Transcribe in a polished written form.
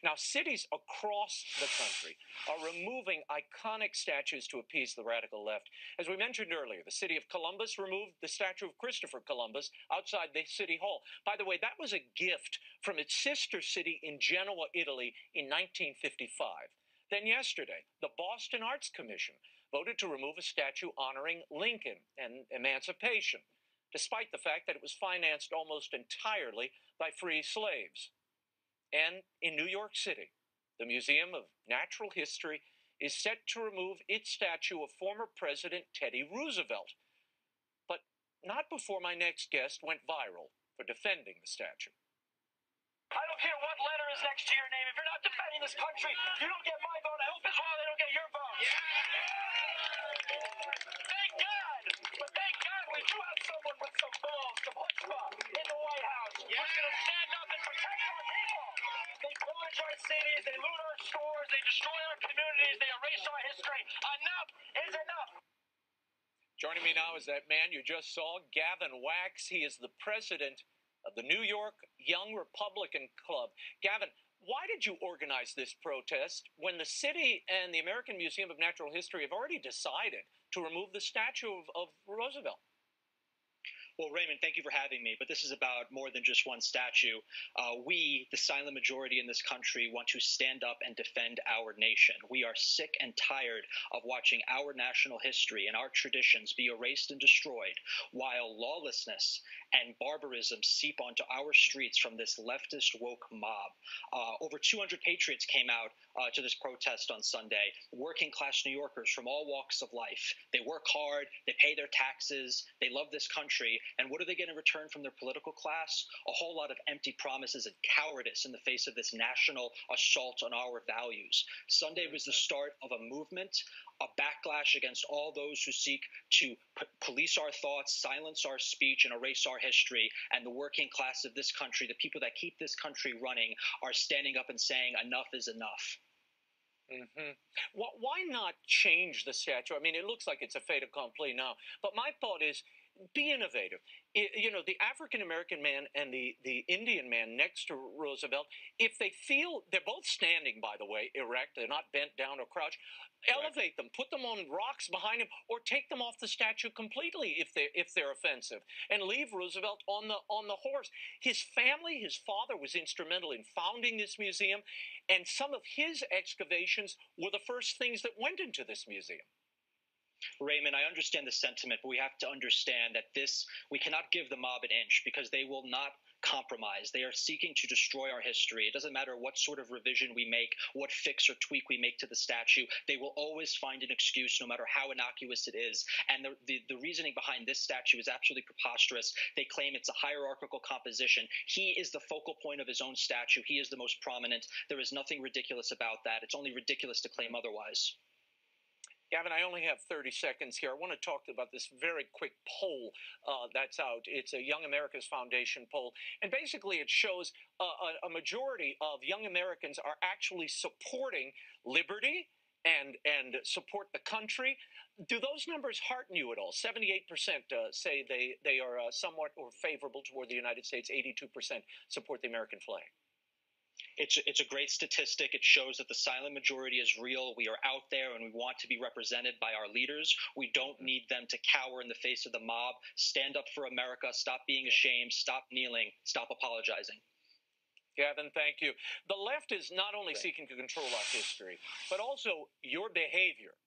Now, cities across the country are removing iconic statues to appease the radical left. As we mentioned earlier, the city of Columbus removed the statue of Christopher Columbus outside the city hall. By the way, that was a gift from its sister city in Genoa, Italy in 1955. Then yesterday, the Boston Arts Commission voted to remove a statue honoring Lincoln and emancipation, despite the fact that it was financed almost entirely by free slaves. And in New York City, the Museum of Natural History is set to remove its statue of former President Teddy Roosevelt, but not before my next guest went viral for defending the statue. I don't care what letter is next to your name. If you're not defending this country, you don't get my vote. I hope as well they don't get your vote. Yeah. Thank God. But thank God we do have someone with some balls, some chutzpah in the White House. Yeah. Who's going to stand up and protect our people. They pillage our cities. They loot our stores. They destroy our communities. They erase our history. Enough is enough. Joining me now is that man you just saw, Gavin Wax. He is the president of the New York Young Republican Club. Gavin, why did you organize this protest when the city and the American Museum of Natural History have already decided to remove the statue of Roosevelt? Well, Raymond, thank you for having me, but this is about more than just one statue. We, the silent majority in this country, want to stand up and defend our nation. We are sick and tired of watching our national history and our traditions be erased and destroyed, while lawlessness and barbarism seep onto our streets from this leftist woke mob. Over 200 patriots came out to this protest on Sunday, working-class New Yorkers from all walks of life. They work hard, they pay their taxes, they love this country, and what do they get in return from their political class? A whole lot of empty promises and cowardice in the face of this national assault on our values. Sunday was the start of a movement, a backlash against all those who seek to police our thoughts, silence our speech, and erase our history. And the working class of this country, the people that keep this country running, are standing up and saying enough is enough. Why not change the statue? I mean, it looks like it's a fait accompli now. But my thought is, be innovative. You know, the African-American man and the Indian man next to Roosevelt, if they feel, they're both standing, by the way, erect, they're not bent down or crouched, elevate them, put them on rocks behind him, or take them off the statue completely if they're offensive, and leave Roosevelt on the horse. His family, his father was instrumental in founding this museum, and some of his excavations were the first things that went into this museum. Raymond, I understand the sentiment, but we have to understand that we cannot give the mob an inch because they will not compromise. They are seeking to destroy our history. It doesn't matter what sort of revision we make, what fix or tweak we make to the statue. They will always find an excuse, no matter how innocuous it is. And the reasoning behind this statue is absolutely preposterous. They claim it's a hierarchical composition. He is the focal point of his own statue. He is the most prominent. There is nothing ridiculous about that. It's only ridiculous to claim otherwise. Gavin, I only have 30 seconds here. I want to talk about this very quick poll that's out. It's a Young America's Foundation poll. And basically it shows a majority of young Americans are actually supporting liberty and support the country. Do those numbers hearten you at all? 78% say they are somewhat or favorable toward the United States. 82% support the American flag. It's a great statistic. It shows that the silent majority is real. We are out there and we want to be represented by our leaders. We don't need them to cower in the face of the mob. Stand up for America. Stop being ashamed. Stop kneeling. Stop apologizing. Gavin, thank you. The left is not only seeking to control our history, but also your behavior.